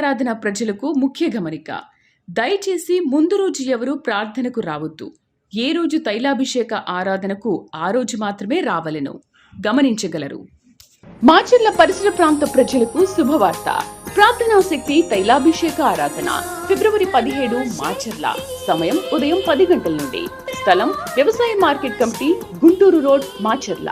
ఆరాధన ప్రజలకు ముఖ్య గమనిక. దయచేసి ముందు రోజు ఎవరూ ప్రార్థనకు రావద్దు. ఏ రోజు తైలాభిషేక ఆరాధనకు ఆ రోజు మాత్రమే రావలెను గమనించగలరు. మాచర్ల పరిసర ప్రాంత ప్రజలకు శుభవార్త. ప్రార్థనా శక్తి తైలాభిషేక ఆరాధన ఫిబ్రవరి 17 మాచర్ల. సమయం ఉదయం 10 గంటల నుండి. స్థలం వ్యవసాయ market committee, Guntur road, Macherla.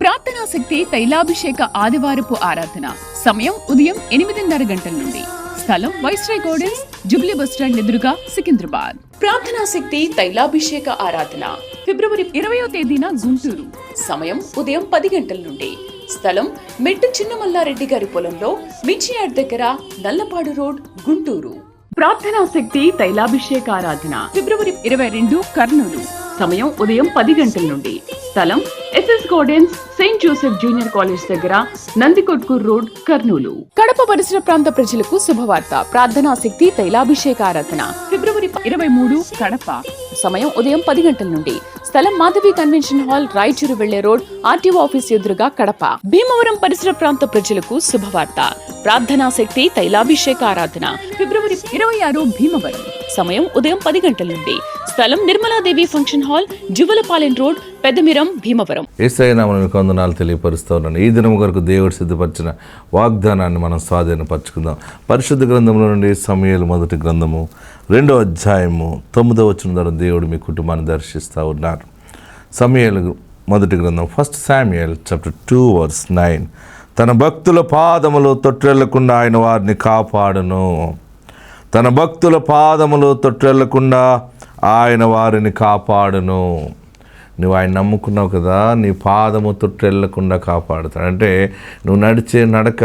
ప్రార్థనా శక్తి తైలాభిషేక ఆదివారపు ఆరాధన సమయం ఉదయం 8:30 గంటల నుండి. స్థలం వైస్రాయ్ గార్డెన్స్, జుబ్లీ బస్టాండ్ ఎదురుగా, సికింద్రాబాద్. ప్రార్థనా శక్తి తైలాభిషేక ఆరాధన ఫిబ్రవరి 20వ తేదీన గుంటూరు. సమయం ఉదయం 10 గంటల నుండి. స్థలం మెట్టు చిన్నమల్లారెడ్డి గారి పొలంలో, మిర్చియాడ్ దగ్గర, నల్లపాడు రోడ్, గుంటూరు. ప్రార్థనా శక్తి తైలాభిషేక ఆరాధన ఫిబ్రవరి 22 కర్నూలు. సమయం ఉదయం 10 గంటల నుండి. స్థలం SS gardens, Saint Joseph junior college దగ్గర, నందికొట్కూర్ రోడ్, కర్నూలు. కడప పరిసర ప్రాంత ప్రజలకు శుభవార్త. ప్రార్థనా శక్తి తైలాభిషేక ఆరాధన ఫిబ్రవరి 23 కడప. సమయం ఉదయం 10 గంటల నుండి. స్థలం మాధవి కన్వెన్షన్ హాల్, రాయచూరు వెళ్లే రోడ్, ఆర్టీఓ ఆఫీస్ ఎదురుగా, కడప. భీమవరం పరిసర ప్రాంత ప్రజలకు శుభవార్త. ప్రార్థనా శక్తి తైలాభిషేక ఆరాధన ఫిబ్రవరి 26 భీమవరం. సమయం ఉదయం 10 గంటల నుండి. స్థలం Nirmaladevi function hall, Juvalapalem road, Peddamiram, Bhimavaram. Yesayya నామమున మీకు వందనాలు తెలియపరుస్తూ ఉన్నాను. ఈ దినం వరకు దేవుడు సిద్ధపరిచిన వాగ్దానాన్ని మనం స్వాధీనపరచుకుందాం. పరిశుద్ధ గ్రంథంలో నుండి సమూయేలు మొదటి గ్రంథము 2వ అధ్యాయము 9వ వచనం ద్వారా దేవుడు మీ కుటుంబాన్ని దర్శిస్తూ ఉన్నారు. సమూయేలు మొదటి గ్రంథం, 1 Samuel chapter 2 verse 9. తన భక్తుల పాదములు తొట్రెళ్లకుండా ఆయన వారిని కాపాడును. తన భక్తుల పాదములు తొట్రెళ్లకుండా ఆయన వారిని కాపాడును. నువ్వు ఆయన నమ్ముకున్నావు కదా, నీ పాదము తొట్రెళ్లకుండా కాపాడుతాడు. అంటే నువ్వు నడిచే నడక,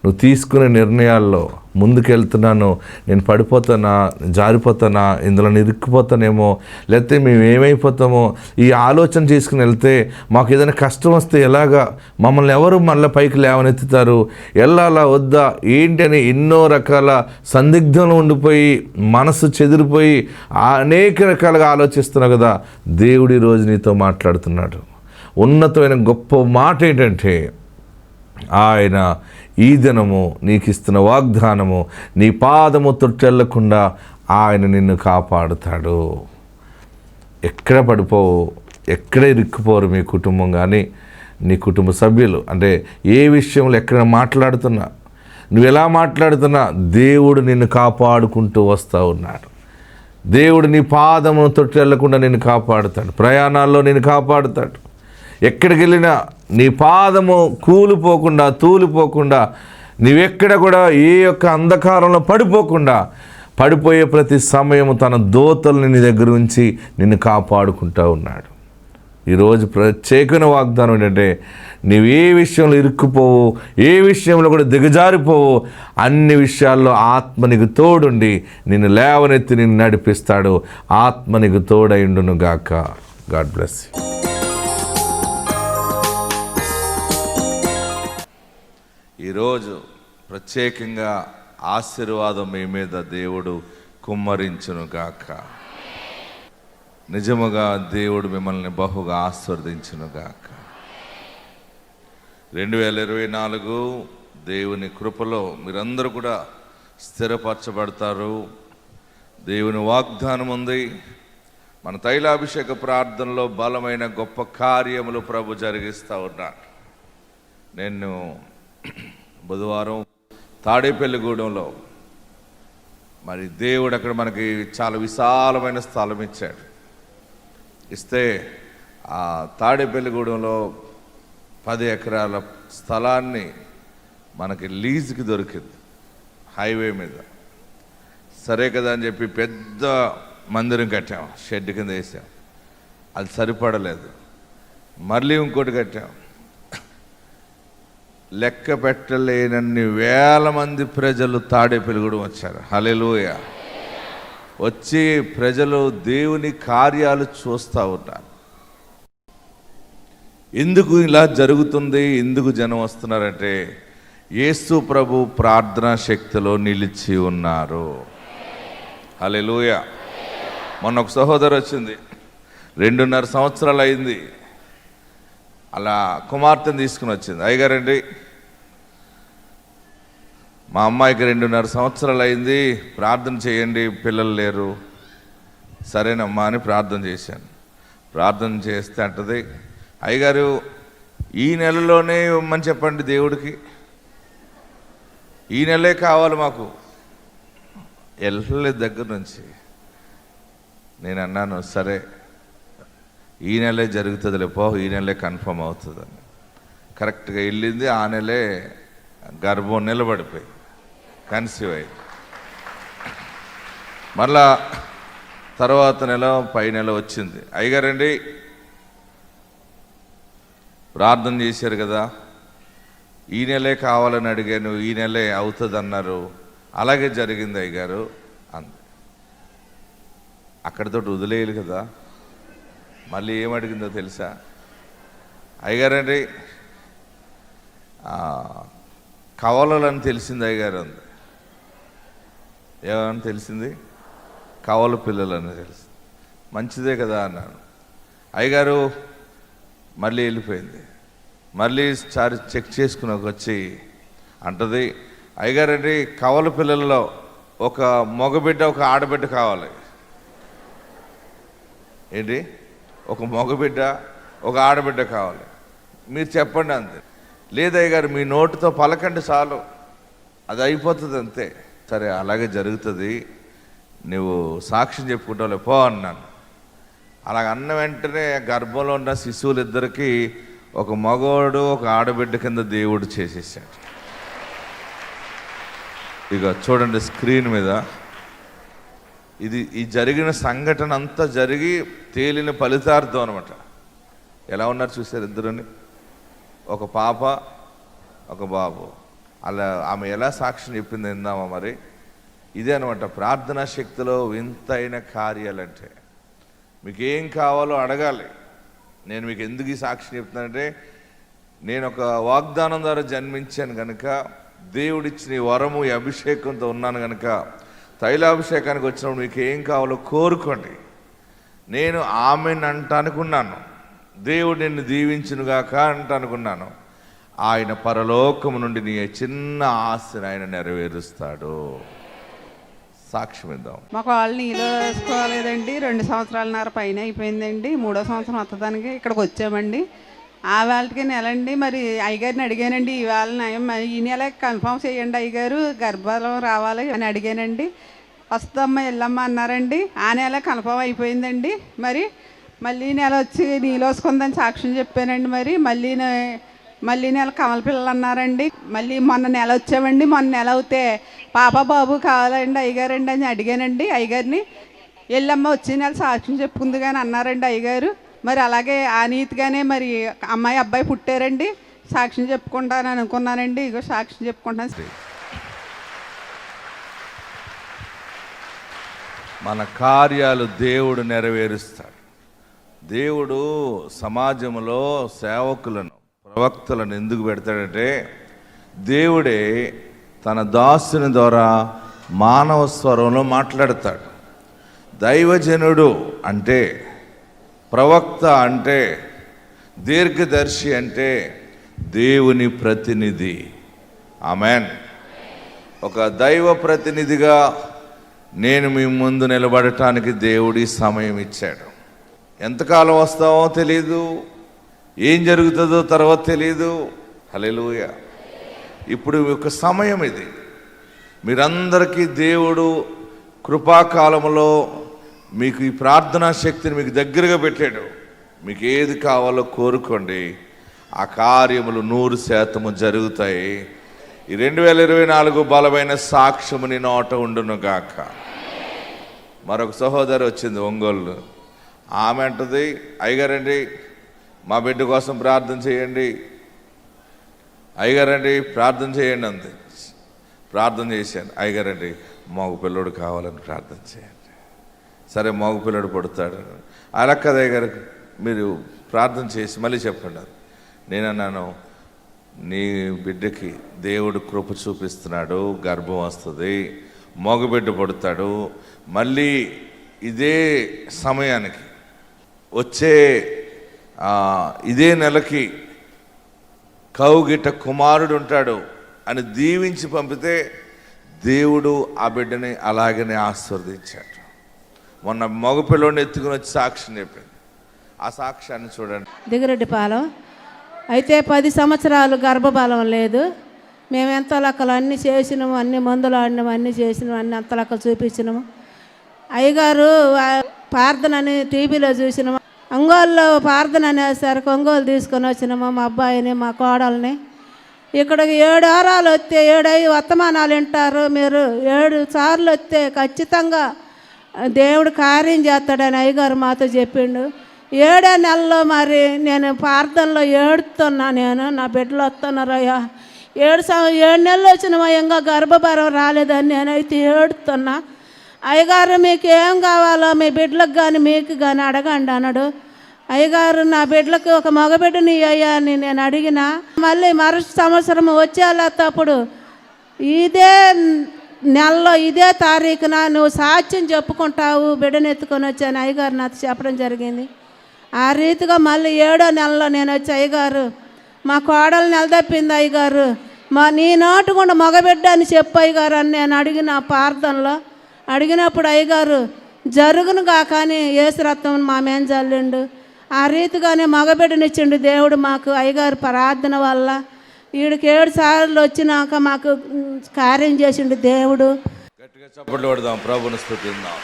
నువ్వు తీసుకునే నిర్ణయాల్లో ముందుకెళ్తున్నాను, నేను పడిపోతానా, జారిపోతానా, ఇందులో ఇరుక్కుపోతానేమో, లేకపోతే మేము ఏమైపోతామో, ఈ ఆలోచన చేసుకుని వెళ్తే మాకు ఏదైనా కష్టం వస్తే ఎలాగా, మమ్మల్ని ఎవరు మళ్ళీ పైకి లేవనెత్తుతారు, వెళ్ళాలా వద్దా ఏంటి అని ఎన్నో రకాల సందిగ్ధంలో ఉండిపోయి మనసు చెదిరిపోయి అనేక రకాలుగా ఆలోచిస్తున్నావు కదా. దేవుడు ఈరోజు నీతో మాట్లాడుతున్నాడు. ఉన్నతమైన గొప్ప మాట ఏంటంటే, ఆయన ఈ దినము నీకు ఇస్తున్న వాగ్దానము, నీ పాదము తొట్టెళ్లకుండా ఆయన నిన్ను కాపాడుతాడు. ఎక్కడ పడిపోవు, ఎక్కడ ఇరుక్కుపోరు మీ కుటుంబం కానీ నీ కుటుంబ సభ్యులు. అంటే ఏ విషయంలో ఎక్కడ మాట్లాడుతున్నా, నువ్వు ఎలా మాట్లాడుతున్నా, దేవుడు నిన్ను కాపాడుకుంటూ వస్తూ ఉన్నాడు. దేవుడు నీ పాదమును తొట్టెళ్లకుండా నిన్ను కాపాడుతాడు. ప్రయాణాల్లో నిన్ను కాపాడుతాడు. ఎక్కడికి వెళ్ళినా నీ పాదము కూలిపోకుండా, తూలిపోకుండా, నీవెక్కడ కూడా ఏ యొక్క అంధకారంలో పడిపోకుండా, పడిపోయే ప్రతి సమయము తన దూతల్ని నీ దగ్గర ఉంచి నిన్ను కాపాడుకుంటూ ఉన్నాడు. ఈరోజు ప్రత్యేకమైన వాగ్దానం ఏంటంటే, నీవు ఏ విషయంలో ఇరుక్కుపోవు, ఏ విషయంలో కూడా దిగజారిపోవు, అన్ని విషయాల్లో ఆత్మ నీకు తోడుండి నిన్ను లేవనెత్తి నిన్ను నడిపిస్తాడు. ఆత్మ నీకు తోడైండును గాక. God bless you. ఈరోజు ప్రత్యేకంగా ఆశీర్వాదం మీ మీద దేవుడు కుమ్మరించును గాక. నిజముగా దేవుడు మిమ్మల్ని బహుగా ఆశీర్వదించును గాక. 2024 దేవుని కృపలో మీరందరూ కూడా స్థిరపరచబడతారు. దేవుని వాగ్దానం ఉంది. మన తైలాభిషేక ప్రార్థనలో బలమైన గొప్ప కార్యములు ప్రభు జరిగిస్తూ ఉన్నాడు. నేను బుధవారం తాడేపల్లిగూడెంలో, మరి దేవుడు అక్కడ మనకి చాలా విశాలమైన స్థలం ఇచ్చాడు. ఇస్తే ఆ తాడేపల్లిగూడెంలో 10 ఎకరాల స్థలాన్ని మనకి లీజుకి దొరికింది, హైవే మీద. సరే కదా అని చెప్పి పెద్ద మందిరం కట్టాం, షెడ్ కింద వేసాం. అది సరిపడలేదు, మళ్ళీ ఇంకోటి కట్టాం. లెక్క పెట్టలేనన్ని వేల మంది ప్రజలు తాడేపల్లిగూడెం వచ్చారు. హల్లెలూయా. వచ్చి ప్రజలు దేవుని కార్యాలు చూస్తూ ఉన్నారు. ఎందుకు ఇలా జరుగుతుంది, ఎందుకు జనం వస్తున్నారంటే, యేసు ప్రభు ప్రార్థనా శక్తిలో నిలిచి ఉన్నారు. హల్లెలూయా. మొన్న ఒక సహోదరు వచ్చింది, 2.5 సంవత్సరాలు అయింది. అలా కుమార్తెను తీసుకుని వచ్చింది. అయ్యగారండి, మా అమ్మాయికి 2.5 సంవత్సరాలు అయింది, ప్రార్థన చేయండి, పిల్లలు లేరు. సరేనమ్మా అని ప్రార్థన చేశాను. ప్రార్థన చేస్తే అంటది, అయ్యగారు ఈ నెలలోనే ఇవ్వమని చెప్పండి దేవుడికి, ఈ నెలే కావాలి మాకు. వెళ్ళలేదు దగ్గర నుంచి. నేను అన్నాను, సరే ఈ నెలే జరుగుతుందిలే పో, ఈ నెలే కన్ఫర్మ్ అవుతుందని. కరెక్ట్గా వెళ్ళింది, ఆ నెలే గర్భం నిలబడిపోయి కన్సీవ్ అయింది. మళ్ళా తర్వాత నెల పై నెల వచ్చింది. అయ్యగారండి ప్రార్థన చేశారు కదా, ఈ నెలే కావాలని అడిగాను, ఈ నెలే అవుతుంది అన్నారు, అలాగే జరిగింది అయ్యగారు అంది. అక్కడితో వదిలేయాలి కదా. మళ్ళీ ఏమడిగిందో తెలుసా? అయ్యగారండి కవలలని తెలిసింది అయ్యగారు అంది. ఏమని తెలిసింది? కవల పిల్లలని తెలిసింది. మంచిదే కదా అన్నాను. అయ్యగారు మళ్ళీ వెళ్ళిపోయింది. మళ్ళీ సారి చెక్ చేసుకుని వచ్చి అంటది, అయ్యగారండి కవల పిల్లల్లో ఒక మగబిడ్డ ఒక ఆడబిడ్డ కావాలి. ఏంటి? ఒక మగబిడ్డ ఒక ఆడబిడ్డ కావాలి, మీరు చెప్పండి అంతే. లేదయ్య గారు మీ నోటితో పలకండి చాలు, అది అయిపోతుంది అంతే. సరే అలాగే జరుగుతుంది, నువ్వు సాక్ష్యం చెప్పుకుంటావులే పో అన్నాను. అలాగ అన్న వెంటనే గర్భంలో ఉన్న శిశువులిద్దరికీ ఒక మగవాడు ఒక ఆడబిడ్డ కింద దేవుడు చేసేసాడు. ఇక చూడండి స్క్రీన్ మీద ఇది ఈ జరిగిన సంఘటన అంతా జరిగి తేలిన ఫలితార్థం అనమాట. ఎలా ఉన్నారు చూసారు ఇద్దరుని? ఒక పాప ఒక బాబు. అలా ఆమె ఎలా సాక్ష్యం చెప్పింది విందామా మరి? ఇదే అనమాట ప్రార్థనా శక్తిలో వింతైన కార్యాలంటే. మీకు ఏం కావాలో అడగాలి. నేను మీకు ఎందుకు ఈ సాక్ష్యం చెప్తున్నానంటే, నేను ఒక వాగ్దానం ద్వారా జన్మించాను కనుక, దేవుడిచ్చిన ఈ వరము ఈ అభిషేకంతో ఉన్నాను కనుక, తైలాభిషేకానికి వచ్చినప్పుడు మీకు ఏం కావాలో కోరుకోండి. నేను ఆమెను అంటానుకున్నాను, దేవుడు నిన్ను దీవించునుగాక అంటానుకున్నాను. ఆయన పరలోకము నుండి నీ చిన్న ఆశను ఆయన నెరవేరుస్తాడు. సాక్ష్యం ఇద్దాం. మాకు వాళ్ళు నీళ్ళు వేసుకోలేదండి, 2 సంవత్సరాలన్నర పైన అయిపోయిందండి. 3వ సంవత్సరం వత్తదానికి ఇక్కడికి వచ్చామండి. ఆ వాళ్ళకి నెలండి. మరి అయ్యగారిని అడిగానండి, ఈ వాళ్ళని ఈ నెల కన్ఫర్మ్ చేయండి అయ్యగారు, గర్భాలం రావాలి అని అడిగానండి. వస్తుందమ్మా వెళ్ళమ్మా అన్నారండి. ఆ నెల కన్ఫర్మ్ అయిపోయిందండి. మరి మళ్ళీ నెల వచ్చి నీళ్ళు వేసుకుందని సాక్ష్యం చెప్పానండి. మరి మళ్ళీ నెల కమల పిల్లలు అన్నారండి. మళ్ళీ మొన్న నెల వచ్చామండి. మొన్న నెల అవుతే పాప బాబు కావాలండి అయ్యగారండి అని అడిగానండి అయ్యగారిని. వెళ్ళమ్మ వచ్చే నెల సాక్ష్యం చెప్పుకుంది కానీ అన్నారండి అయ్యగారు. మరి అలాగే ఆ నీతిగానే మరి అమ్మాయి అబ్బాయి పుట్టారండి. సాక్ష్యం చెప్పుకుంటాను అనుకున్నానండి. ఇగో సాక్ష్యం చెప్పుకుంటాను. మన కార్యాలు దేవుడు నెరవేరుస్తాడు. దేవుడు సమాజంలో సేవకులను ప్రవక్తలను ఎందుకు పెడతాడంటే, దేవుడే తన దాసుని ద్వారా మానవ స్వరంలో మాట్లాడతాడు. దైవజనుడు అంటే, ప్రవక్త అంటే, దీర్ఘదర్శి అంటే దేవుని ప్రతినిధి. ఆమెన్. ఒక దైవ ప్రతినిధిగా నేను మీ ముందు నిలబడటానికి దేవుడి సమయం ఇచ్చాడు. ఎంతకాలం వస్తామో తెలీదు, ఏం జరుగుతుందో తర్వాత తెలీదు. హల్లెలూయా. ఇప్పుడు ఒక సమయం ఇది. మీరందరికీ దేవుడు కృపాకాలంలో మీకు ఈ ప్రార్థనా శక్తిని మీకు దగ్గరగా పెట్టాడు. మీకు ఏది కావాలో కోరుకోండి, ఆ కార్యములు 100% జరుగుతాయి. ఈ 2024 బలమైన సాక్ష్యము నీ నోట ఉండును గాక. మరొక సహోదరి వచ్చింది ఒంగోలు. ఆమె అంటది, అయ్యగారండి మా బిడ్డ కోసం ప్రార్థన చేయండి, అయ్యగారండి ప్రార్థన చేయండి అంది. ప్రార్థన చేశాను. అయ్యగారండి మగ పిల్లడు కావాలని ప్రార్థన చేయండి. సరే మగ పిల్లడు పడతాడు. అలా కదా అయ్యగారు, మీరు ప్రార్థన చేసి మళ్ళీ చెప్పండి అది. నేను అన్నాను, నీ బిడ్డకి దేవుడు కృప చూపిస్తున్నాడు, గర్భం వస్తుంది, మగబిడ్డ పడతాడు. మళ్ళీ ఇదే సమయానికి వచ్చే ఇదే నెలకి కౌగిట కుమారుడు ఉంటాడు అని దీవించి పంపితే దేవుడు ఆ బిడ్డని అలాగనే ఆశీర్వదించాడు. మొన్న మగపిల్లోని ఎత్తుకుని వచ్చి సాక్ష్యం చెప్పింది. ఆ సాక్ష్యాన్ని చూడండి. దిగిరెడ్డిపాలెం. అయితే 10 సంవత్సరాలు గర్భఫలం లేదు. మేము ఎంత లెక్కలు అన్నీ చేసినాము, అన్ని మందులు ఆడినాము, అన్నీ చేసినాము, అన్ని అంత లెక్కలు చూపించినాము. అయ్యగారు ప్రార్థన అని టీవీలో చూసినాము. ఒంగోలులో ప్రార్థన అనేసరికి ఒంగోలు తీసుకొని వచ్చినాము మా అబ్బాయిని, మా కోడల్ని. ఇక్కడికి 7 వారాలు వస్తే 7 వర్తమానాలు వింటారు. మీరు 7 సార్లు వస్తే ఖచ్చితంగా దేవుడు కార్యం చేస్తాడని అయ్యగారు మాతో చెప్పిండు. 7వ నెలలో మరి నేను ప్రార్థనలో ఏడుతున్నా. నేను నా బిడ్డలు వస్తున్నారయ్యా, 7 నెలలు వచ్చిన ఇంకా గర్భఫలం రాలేదని నేనైతే ఏడుతున్నా. అయ్యగారు మీకు ఏం కావాలో మీ బిడ్డలకు కానీ మీకు కానీ అడగండి అన్నాడు. అయ్యగారు నా బిడ్డలకు ఒక మగబిడ్డని అయ్యా అని నేను అడిగిన. మళ్ళీ సంవత్సరం వచ్చేటప్పుడు ఇదే నెలలో ఇదే తారీఖున నువ్వు సాక్ష్యం చెప్పుకుంటావు, బిడ్డను ఎత్తుకొని వచ్చాను అయ్యగారు నాతో చెప్పడం జరిగింది. ఆ రీతిగా మళ్ళీ 7వ నెలలో నేను వచ్చి అయ్యగారు మా కోడలు నిలదప్పింది అయ్యగారు, నీ నోటు కూడా మగబిడ్డ అని చెప్పు అయ్యగారు అని నేను అడిగిన ప్రార్థనలో. అడిగినప్పుడు అయ్యగారు జరుగును కానీ యేసురత్నం మా మేం చల్లిండు. ఆ రీతిగానే మగబిడ్డనిచ్చిండు దేవుడు మాకు. అయ్యగారు ప్రార్థన వల్ల వీడికి 7 సార్లు వచ్చినాక మాకు కార్యం చేసిండు దేవుడు. గట్టిగా చప్పట్లు పడదాం, ప్రభుని స్తుతిద్దాం.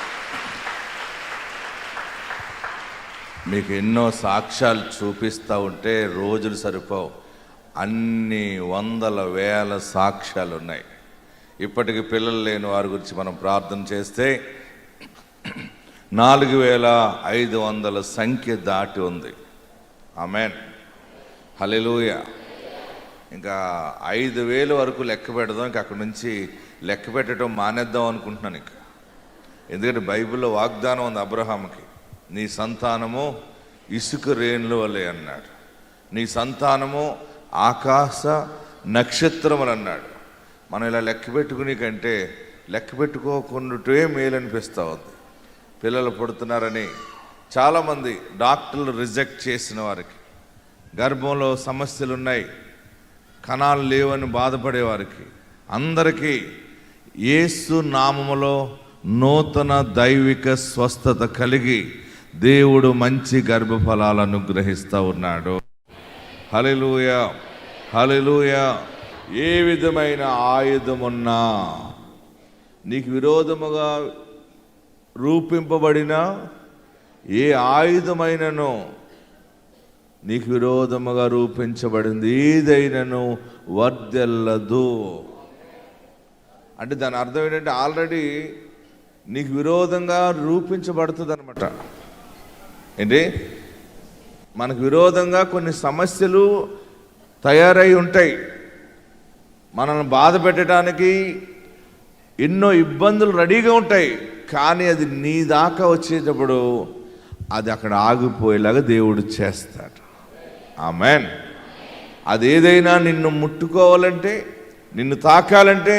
మీకు ఎన్నో సాక్ష్యాలు చూపిస్తూ ఉంటే రోజులు సరిపోవు. అన్ని వందల వేల సాక్ష్యాలు ఉన్నాయి. ఇప్పటికి పిల్లలు లేని వారి గురించి మనం ప్రార్థన చేస్తే 4500 సంఖ్య దాటి ఉంది. ఆమేన్, హల్లెలూయా. ఇంకా 5000 వరకు లెక్క పెడదాం. ఇంకా అక్కడి నుంచి లెక్క పెట్టడం మానేద్దాం అనుకుంటున్నాను ఇంకా. ఎందుకంటే బైబిల్లో వాగ్దానం ఉంది అబ్రహాముకి, నీ సంతానము ఇసుక రేణుల వలె అన్నాడు, నీ సంతానము ఆకాశ నక్షత్రములు అన్నాడు. మనం ఇలా లెక్క పెట్టుకునే కంటే లెక్క పెట్టుకోకుండాటే మేలు అనిపిస్తూ ఉంది. పిల్లలు పుడుతున్నారని చాలామంది డాక్టర్లు రిజెక్ట్ చేసిన వారికి, గర్భంలో సమస్యలు ఉన్నాయి, కణాలు లేవని బాధపడేవారికి అందరికీ యేసు నామములో నూతన దైవిక స్వస్థత కలిగి దేవుడు మంచి గర్భఫలాలను అనుగ్రహిస్తూ ఉన్నాడు. హల్లెలూయా, హల్లెలూయా. ఏ విధమైన ఆయుధమున్నా, నీకు విరోధముగా రూపింపబడిన ఏ ఆయుధమైనను, నీకు విరోధముగా రూపించబడింది ఏదైనాను వర్దెల్లదు. అంటే దాని అర్థం ఏంటంటే ఆల్రెడీ నీకు విరోధంగా రూపించబడుతుంది అనమాట. ఏంటి, మనకు విరోధంగా కొన్ని సమస్యలు తయారై ఉంటాయి. మనల్ని బాధ పెట్టడానికి ఎన్నో ఇబ్బందులు రెడీగా ఉంటాయి. కానీ అది నీ దాకా వచ్చేటప్పుడు అది అక్కడ ఆగిపోయేలాగా దేవుడు చేస్తాడు. ఆమేన్. అదేదైనా నిన్ను ముట్టుకోవాలంటే, నిన్ను తాకాలంటే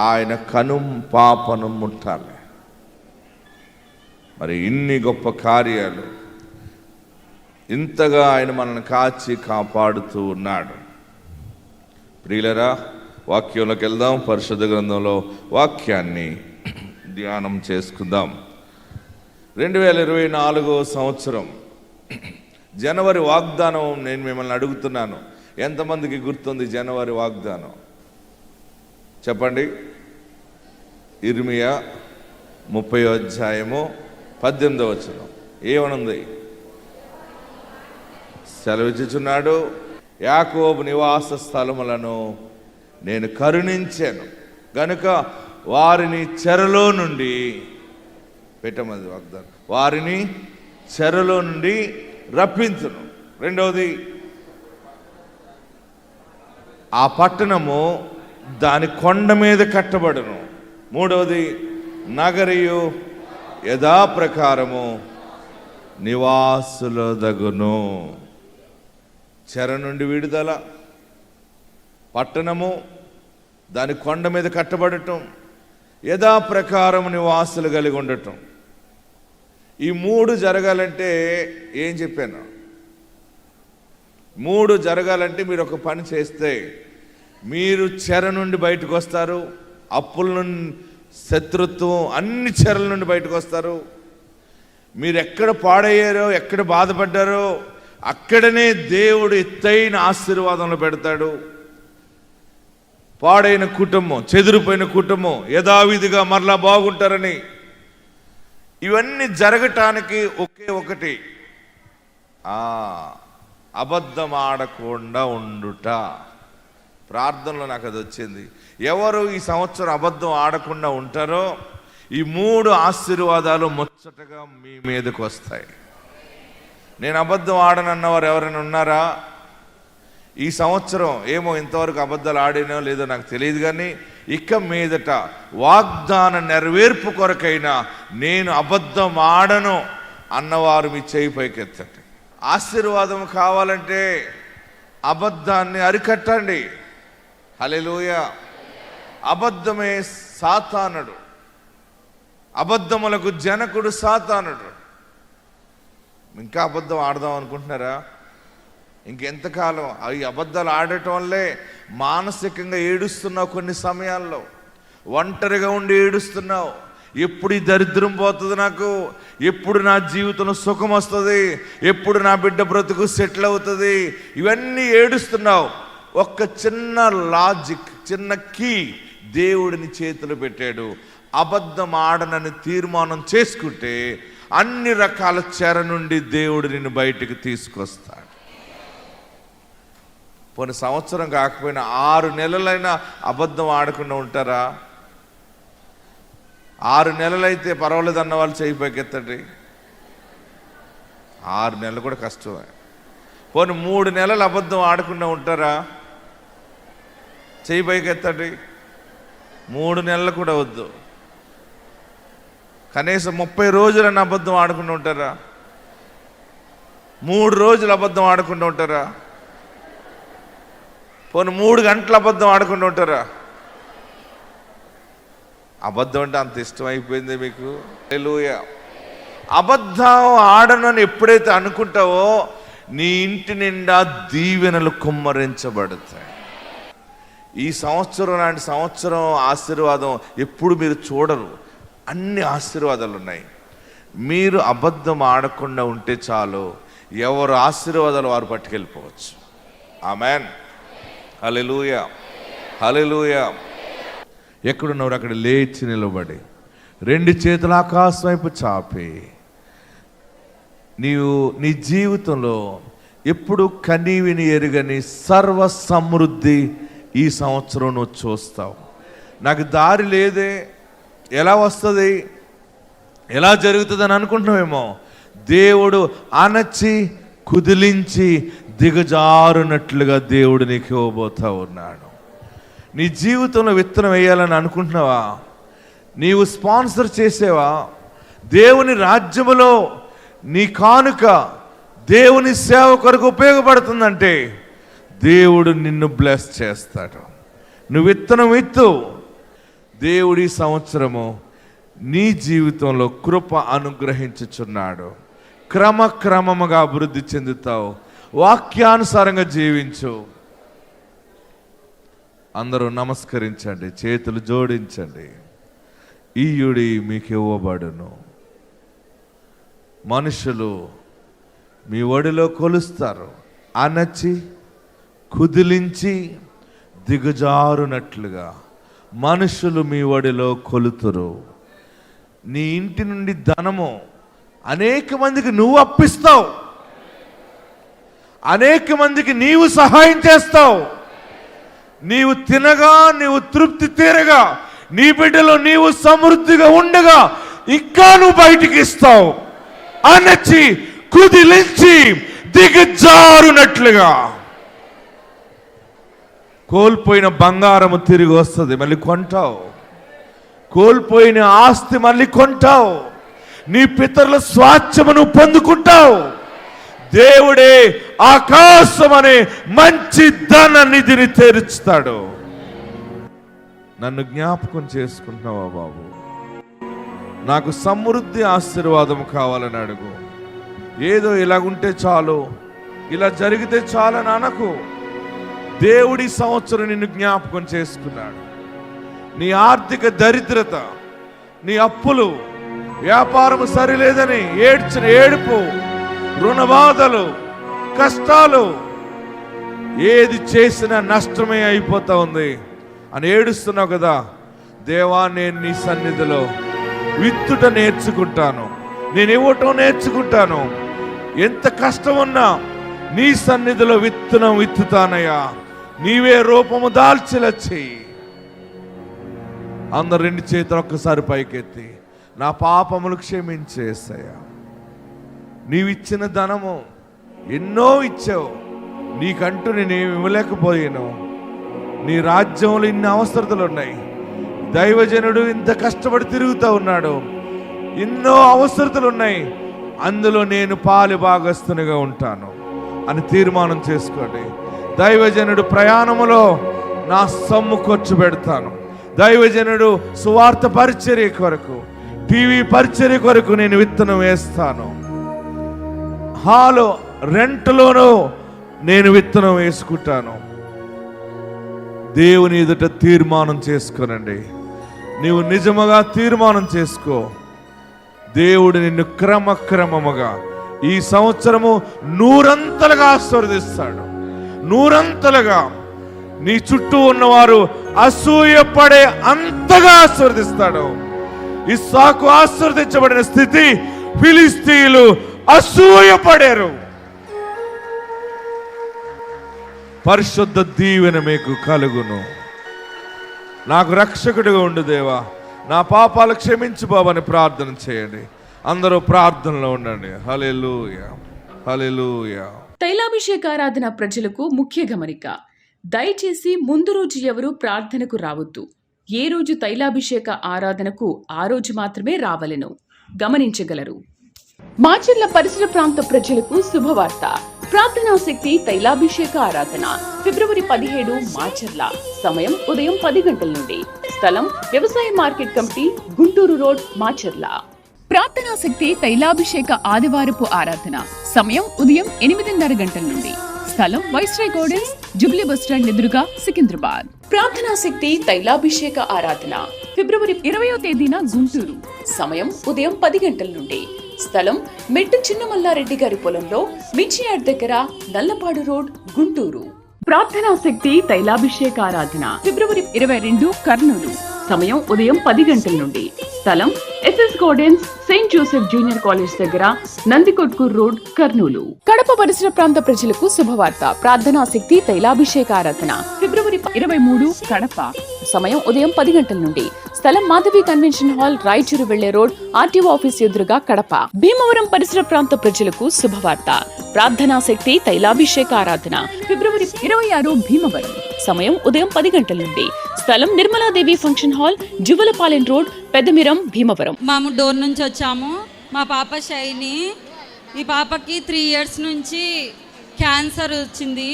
ఆయన కను పాపను ముట్టాలి. మరి ఇన్ని గొప్ప కార్యాలు, ఇంతగా ఆయన మనల్ని కాచి కాపాడుతూ ఉన్నాడు. ప్రియులరా, వాక్యంలోకి వెళ్దాం. పరిశుద్ధ గ్రంథంలో వాక్యాన్ని ధ్యానం చేసుకుందాం. 2024 సంవత్సరం జనవరి వాగ్దానం నేను మిమ్మల్ని అడుగుతున్నాను. ఎంతమందికి గుర్తుంది జనవరి వాగ్దానం? చెప్పండి. ఇర్మియా 30వ అధ్యాయము 18వ వచనం ఏమనుంది? సెలవిచ్చుచున్నాడు, యాకోబు నివాస స్థలములను నేను కరుణించాను గనుక వారిని చెరలో నుండి పెట్టమది వాగ్దానం, వారిని చెరలో నుండి రప్పించును. రెండవది, ఆ పట్టణము దాని కొండ మీద కట్టబడును. మూడవది, నగరియు యథాప్రకారము నివాసుల దగును. చెర నుండి విడుదల, పట్టణము దాని కొండ మీద కట్టబడటం, యథాప్రకారం నివాసులు కలిగి ఉండటం. ఈ 3 జరగాలంటే ఏం చెప్పాను? 3 జరగాలంటే మీరు ఒక పని చేస్తే మీరు చెర నుండి బయటకు వస్తారు, అప్పుల నుండి, శత్రుత్వం, అన్ని చెరల నుండి బయటకు వస్తారు. మీరు ఎక్కడ పాడయ్యారో, ఎక్కడ బాధపడ్డారో అక్కడనే దేవుడు ఎత్తైన ఆశీర్వాదంలో పెడతాడు. పాడైన కుటుంబం, చెదిరిపోయిన కుటుంబం యథావిధిగా మరలా బాగుంటారని. ఇవన్నీ జరగటానికి ఒకే ఒకటి, అబద్ధం ఆడకుండా ఉండుట. ప్రార్థనలో నాకు అది వచ్చింది. ఎవరు ఈ సంవత్సరం అబద్ధం ఆడకుండా ఉంటారో ఈ 3 ఆశీర్వాదాలు ముచ్చటగా మీ మీదకు వస్తాయి. నేను అబద్ధం ఆడనన్నవారు ఎవరైనా ఉన్నారా? ఈ సంవత్సరం ఏమో ఇంతవరకు అబద్ధాలు ఆడినో లేదో నాకు తెలియదు, కానీ ఇక మీదట వాగ్దాన నెరవేర్పు కొరకైనా నేను అబద్ధం ఆడను అన్నవారు మీ చేయి పైకెత్తండి. ఆశీర్వాదం కావాలంటే అబద్ధాన్ని అరికట్టండి. హల్లెలూయా. అబద్ధమే సాతానుడు, అబద్ధములకు జనకుడు సాతానుడు. ఇంకా అబద్ధం ఆడదాం అనుకుంటున్నారా? ఇంకెంతకాలం? ఈ అబద్ధాలు ఆడటం వల్లే మానసికంగా ఏడుస్తున్నావు. కొన్ని సమయాల్లో ఒంటరిగా ఉండి ఏడుస్తున్నావు. ఎప్పుడు ఈ దరిద్రం పోతుంది నాకు, ఎప్పుడు నా జీవితంలో సుఖం వస్తుంది, ఎప్పుడు నా బిడ్డ బ్రతుకు సెటిల్ అవుతుంది, ఇవన్నీ ఏడుస్తున్నావు. ఒక్క చిన్న లాజిక్, చిన్న కీ దేవుడిని చేతులు పెట్టాడు. అబద్ధం ఆడనని తీర్మానం చేసుకుంటే అన్ని రకాల చెర నుండి దేవుడు నిన్ను బయటికి తీసుకొస్తాడు. పోనీ సంవత్సరం కాకపోయినా 6 నెలలైనా అబద్ధం ఆడకుండా ఉంటారా? 6 నెలలైతే పర్వాలేదు అన్న వాళ్ళు చేయి పైకెత్తండి. 6 నెలలు కూడా కష్టమే. పోనీ 3 నెలలు అబద్ధం ఆడకుండా ఉంటారా? చేయి పైకెత్తండి. 3 నెలలు కూడా వద్దు, కనీసం 30 రోజులని అబద్ధం ఆడకుండా ఉంటారా? 3 రోజులు అబద్ధం ఆడకుండా ఉంటారా? పోనీ 3 గంటలు అబద్ధం ఆడకుండా ఉంటారా? అబద్ధం అంటే అంత ఇష్టం అయిపోయింది మీకు. హల్లెలూయా. అబద్ధం ఆడనని ఎప్పుడైతే అనుకుంటావో నీ ఇంటి నిండా దీవెనలు కుమ్మరించబడతాయి. ఈ సంవత్సరం లాంటి సంవత్సరం ఆశీర్వాదం ఎప్పుడు మీరు చూడరు. అన్ని ఆశీర్వాదాలు ఉన్నాయి. మీరు అబద్ధం ఆడకుండా ఉంటే చాలు, ఎవరు ఆశీర్వాదాలు వారు పట్టుకెళ్ళిపోవచ్చు. ఆమేన్. హల్లెలూయా. హల్లెలూయా. ఎక్కడున్నవారు అక్కడ లేచి నిలబడి 2 చేతులు ఆకాశం వైపు చాపి, నీవు నీ జీవితంలో ఎప్పుడు కనీవిని ఎరుగని సర్వ సమృద్ధి ఈ సంవత్సరం నువ్వు చూస్తావు. నాకు దారి లేదే, ఎలా వస్తుంది, ఎలా జరుగుతుందని అనుకుంటున్నావేమో. దేవుడు అణచి కుదిలించి దిగజారునట్లుగా దేవుడు నీకు ఇవ్వబోతా ఉన్నాడు. నీ జీవితంలో విత్తనం వేయాలని అనుకుంటున్నావా? నీవు స్పాన్సర్ చేసేవా? దేవుని రాజ్యములో నీ కానుక దేవుని సేవ కొరకు ఉపయోగపడుతుందంటే దేవుడు నిన్ను బ్లెస్ చేస్తాడు. నువ్వు విత్తనం విత్తు. దేవుడి సంవత్సరము నీ జీవితంలో కృప అనుగ్రహించుచున్నాడు. క్రమక్రమముగా అభివృద్ధి చెందుతావు. వాక్యానుసారంగా జీవించు. అందరూ నమస్కరించండి, చేతులు జోడించండి. ఈయుడి మీకు ఇవ్వబడును. మనుషులు మీ ఒడిలో కొలుస్తారు, అణచి కుదిలించి దిగజారునట్లుగా మనుషులు మీ ఒడిలో కొలుతురు. నీ ఇంటి నుండి ధనము అనేక మందికి నువ్వు అప్పిస్తావు, అనేక మందికి నీవు సహాయం చేస్తావు. నీవు తినగా, నీవు తృప్తి తీరగా, నీ బిడ్డలో నీవు సమృద్ధిగా ఉండగా ఇంకా నువ్వు బయటికి ఇస్తావు. అణచి కుదిలించి దిగజారునట్లుగా. కోల్పోయిన బంగారము తిరిగి వస్తుంది, మళ్ళీ కొంటావు. కోల్పోయిన ఆస్తి మళ్ళీ కొంటావు. నీ పితరుల స్వాస్థ్యమును పొందుకుంటావు. దేవుడే ఆకాశం అనే మంచి ధన నిధిని తెరుస్తాడు. నన్ను జ్ఞాపకం చేసుకుంటున్నావా బాబు? నాకు సమృద్ధి ఆశీర్వాదం కావాలని అడుగు. ఏదో ఇలాగుంటే చాలు, ఇలా జరిగితే చాలని అనకు. దేవుడి సంవత్సరం నిన్ను జ్ఞాపకం చేసుకున్నాడు. నీ ఆర్థిక దరిద్రత, నీ అప్పులు, వ్యాపారం సరిలేదని ఏడ్చిన ఏడుపు, రుణబాధలు, కష్టాలు, ఏది చేసినా నష్టమే అయిపోతా ఉంది అని ఏడుస్తున్నావు కదా. దేవా, నేను నీ సన్నిధిలో విత్తుట నేర్చుకుంటాను, నేను ఇవ్వటం నేర్చుకుంటాను. ఎంత కష్టం ఉన్నా నీ సన్నిధిలో విత్తనం విత్తుతానయ్యా, నీవే రూపము దాల్చేలా చెయ్యి. అందరు రెండు చేతులు ఒక్కసారి పైకెత్తి, నా పాపములు క్షమించేసయ్యా. నీవిచ్చిన ధనము ఎన్నో ఇచ్చావు, నీకంటూ నేనేమి ఇవ్వలేకపోయాను. నీ రాజ్యంలో ఇన్ని అవసరతలు ఉన్నాయి. దైవజనుడు ఇంత కష్టపడి తిరుగుతూ ఉన్నాడు, ఎన్నో అవసరతలు ఉన్నాయి, అందులో నేను పాలి భాగస్తునిగా ఉంటాను అని తీర్మానం చేసుకోండి. దైవజనుడు ప్రయాణములో నా సొమ్ము ఖర్చు పెడతాను. దైవజనుడు సువార్త పరిచర్య కొరకు, టీవీ పరిచర్య కొరకు నేను విత్తనం వేస్తాను. హాలు రెంట్లోనూ నేను విత్తనం వేసుకుంటాను. దేవుని ఎదుట తీర్మానం చేసుకోనండి. నీవు నిజముగా తీర్మానం చేసుకో. దేవుడు నిన్ను క్రమక్రమముగా ఈ సంవత్సరము 100 ఆశీర్వదిస్తాడు. 100 నీ చుట్టూ ఉన్నవారు అసూయపడే అంతగా ఆశీర్వదిస్తాడు. ఇస్సాకు ఆశీర్వదించబడిన స్థితి ఫిలిస్తీయులు అసూయపడారు. పరిశుద్ధ దీవెన మీకు కలుగును. నాకు రక్షకుడిగా ఉండు దేవా, నా పాపాలు క్షమించు బాబు అని ప్రార్థన చేయండి. అందరూ ప్రార్థనలో ఉండండి. హల్లెలూయా, హల్లెలూయా. తైలాభిషేకారాధన ప్రజలకు ముఖ్య గమనిక. దయచేసి ముందు రోజు ఎవరు ప్రార్థనకు రావద్దు. ఏ రోజు తైలాభిషేక ఆరాధనకు ఆ రోజు మాత్రమే రావలెను. గమనించగలరు. మాచర్ల పరిసర ప్రాంత ప్రజలకు శుభవార్త. ప్రార్థనా శక్తి తైలాభిషేక ఆరాధన ఫిబ్రవరి 17 మాచర్ల. సమయం ఉదయం 10 గంటల నుండి. స్థలం వ్యవసాయ market committee, Guntur road, Macherla. ప్రార్థనా శక్తి తైలాభిషేక ఆదివారపు ఆరాధన సమయం ఉదయం 8:30 గంటల నుండి. స్థలం వైస్రాయ్ గార్డెన్స్, జుబ్లీ బస్టాండ్ ఎదురుగా, సికింద్రాబాద్. ప్రార్థనా శక్తి తైలాభిషేక ఆరాధన ఫిబ్రవరి 20వ తేదీన గుంటూరు. సమయం ఉదయం 10 గంటల నుండి. స్థలం మెట్టు చిన్నమల్లారెడ్డి గారి పొలంలో, మిర్చియాడ్ దగ్గర, నల్లపాడు రోడ్, గుంటూరు. ప్రార్థనా శక్తి తైలాభిషేక ఆరాధన ఫిబ్రవరి 22 కర్నూలు. సమయం ఉదయం 10 గంటల నుండి. స్థలం SS gardens, Saint Joseph junior college దగ్గర, నందికొట్కూర్ రోడ్, కర్నూలు. కడప పరిసర ప్రాంత ప్రజలకు శుభవార్త. ప్రార్థనా శక్తి తైలాభిషేక ఆరాధన ఫిబ్రవరి 23 కడప. సమయం ఉదయం 10 గంటల నుండి. స్థలం మాధవి కన్వెన్షన్ హాల్, రాయచూరు వెళ్లే రోడ్, ఆర్టీఓ ఆఫీస్ ఎదురుగా, కడప. భీమవరం పరిసర ప్రాంత ప్రజలకు శుభవార్త. ప్రార్థనా శక్తి తైలాభిషేక ఆరాధన ఫిబ్రవరి 26 భీమవరం. సమయం ఉదయం 10 గంటల నుండి. స్థలం Nirmaladevi function hall, Juvvalapalem road, Peddamiram, Bhimavaram. మేము డోర్ నుంచి వచ్చాము. మా పాప షైని, ఈ పాపకి 3 ఇయర్స్ నుంచి క్యాన్సర్ వచ్చింది.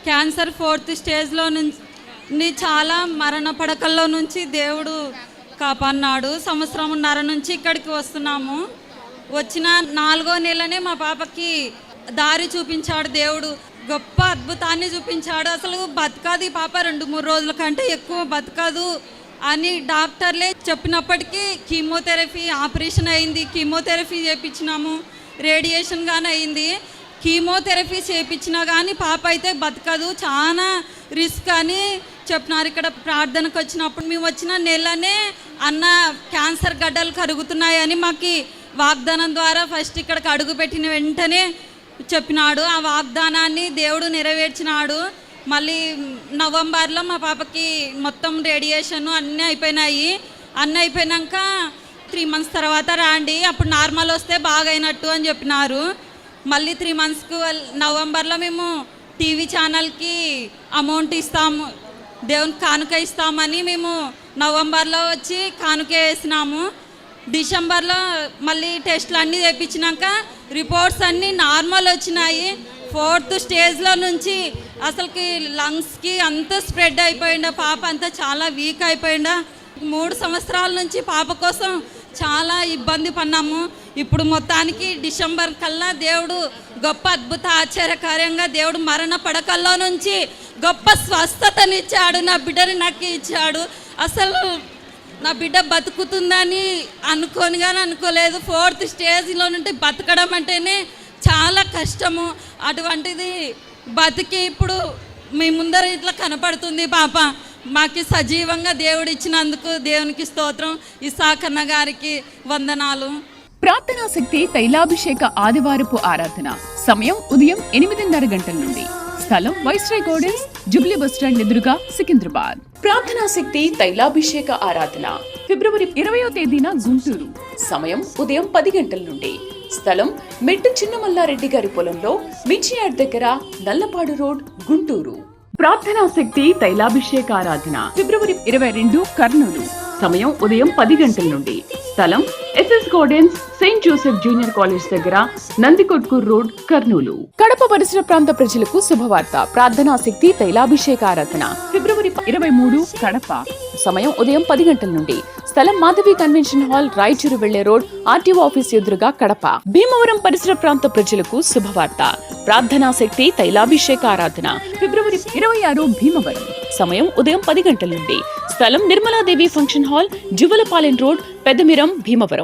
క్యాన్సర్ 4th స్టేజ్లో నుంచి చాలా మరణ పడకల్లో నుంచి దేవుడు కాపాడినాడు. 1.5 సంవత్సరం నుంచి ఇక్కడికి వస్తున్నాము. వచ్చిన 4వ నెలనే మా పాపకి దారి చూపించాడు దేవుడు. గొప్ప అద్భుతాన్ని చూపించాడు. అసలు బతకదు ఈ పాప, 2-3 రోజుల కంటే ఎక్కువ బతకదు అని డాక్టర్లే చెప్పినప్పటికీ కీమోథెరపీ ఆపరేషన్ అయింది. కీమోథెరపీ చేయించినాము, రేడియేషన్ కానీ అయింది. కీమోథెరపీ చేయించినా కానీ పాప అయితే బతకదు, చాలా రిస్క్ అని చెప్పినారు. ఇక్కడ ప్రార్థనకు వచ్చినప్పుడు మేము వచ్చిన నెలనే అన్న క్యాన్సర్ గడ్డలు కరుగుతున్నాయని మాకు వాగ్దానం ద్వారా ఫస్ట్ ఇక్కడికి అడుగుపెట్టిన వెంటనే చెప్పినాడు. ఆ వాగ్దానాన్ని దేవుడు నెరవేర్చినాడు. మళ్ళీ నవంబర్లో మా పాపకి మొత్తం రేడియేషన్ అన్నీ అయిపోయినాయి. అన్నీ అయిపోయినాక 3 months తర్వాత రాండి, అప్పుడు నార్మల్ వస్తే బాగైనట్టు అని చెప్పినారు. మళ్ళీ 3 monthsకు నవంబర్లో మేము టీవీ ఛానల్కి అమౌంట్ ఇస్తాము, దేవునికి కానుక ఇస్తామని మేము నవంబర్లో వచ్చి కానుక వేసినాము. డిసెంబర్లో మళ్ళీ టెస్ట్లు అన్నీ తెప్పించినాక రిపోర్ట్స్ అన్నీ నార్మల్ వచ్చినాయి. 4th స్టేజ్లో నుంచి అసలుకి లంగ్స్కి అంత స్ప్రెడ్ అయిపోయిందా, పాప అంతా చాలా వీక్ అయిపోయిందా. 3 సంవత్సరాల నుంచి పాప కోసం చాలా ఇబ్బంది పడినాము. ఇప్పుడు మొత్తానికి డిసెంబర్ కల్లా దేవుడు గొప్ప అద్భుత ఆశ్చర్యకార్యంగా దేవుడు మరణ పడకల్లో నుంచి గొప్ప స్వస్థతనిచ్చాడు. నా బిడ్డని నాకు ఇచ్చాడు. అసలు నా బిడ్డ బతుకుతుందని అనుకోలేదు. 4th స్టేజ్లో నుండి బతకడం అంటేనే చాలా కష్టము. అటువంటిది బతికి ఇప్పుడు మీ ముందర ఇట్లా కనపడుతుంది పాప. మాకు సజీవంగా దేవుడు ఇచ్చినందుకు దేవునికి స్తోత్రం. ఇసాకన్న గారికి వందనాలు. ప్రార్థనా శక్తి తైలాభిషేక ఆదివారపు ఆరాధన. సమయం ఉదయం 8:30 గంటల నుండి. స్థలం వైస్రాయ్ గార్డెన్స్, జుబ్లీ బస్టాండ్ ఎదురుగా, సికింద్రాబాద్. ప్రార్థనా శక్తి తైలాభిషేక ఆరాధన ఫిబ్రవరి 20వ తేదీన గుంటూరు. సమయం ఉదయం 10 గంటల నుండి. స్థలం మెట్టు చిన్నమల్లారెడ్డి గారి పొలంలో, మిర్చియాడ్ దగ్గర, నల్లపాడు రోడ్, గుంటూరు. ప్రార్థనా శక్తి తైలాభిషేక ఆరాధన ఫిబ్రవరి 22 కర్నూలు. సమయం ఉదయం 10 గంటల నుండి. స్థలం SS gardens, Saint Joseph junior college దగ్గర, నందికొట్కూర్ రోడ్, కర్నూలు. కడప పరిసర ప్రాంత ప్రజలకు శుభవార్త. ప్రార్థనా శక్తి తైలాభిషేక ఆరాధన ఫిబ్రవరి 23 కడప. సమయం ఉదయం 10 గంటల నుండి. స్థలం మాధవి కన్వెన్షన్ హాల్, రాయచూరు వెళ్లే రోడ్, ఆర్టీఓ ఆఫీస్ ఎదురుగా, కడప. భీమవరం పరిసర ప్రాంత ప్రజలకు శుభవార్త. ప్రార్థనా శక్తి తైలాభిషేక ఆరాధన ఫిబ్రవరి 26 భీమవరం. సమయం ఉదయం 10 గంటల నుండి. స్థలం Nirmaladevi function hall, Juvalapalem road, Peddamiram, Bhimavaram.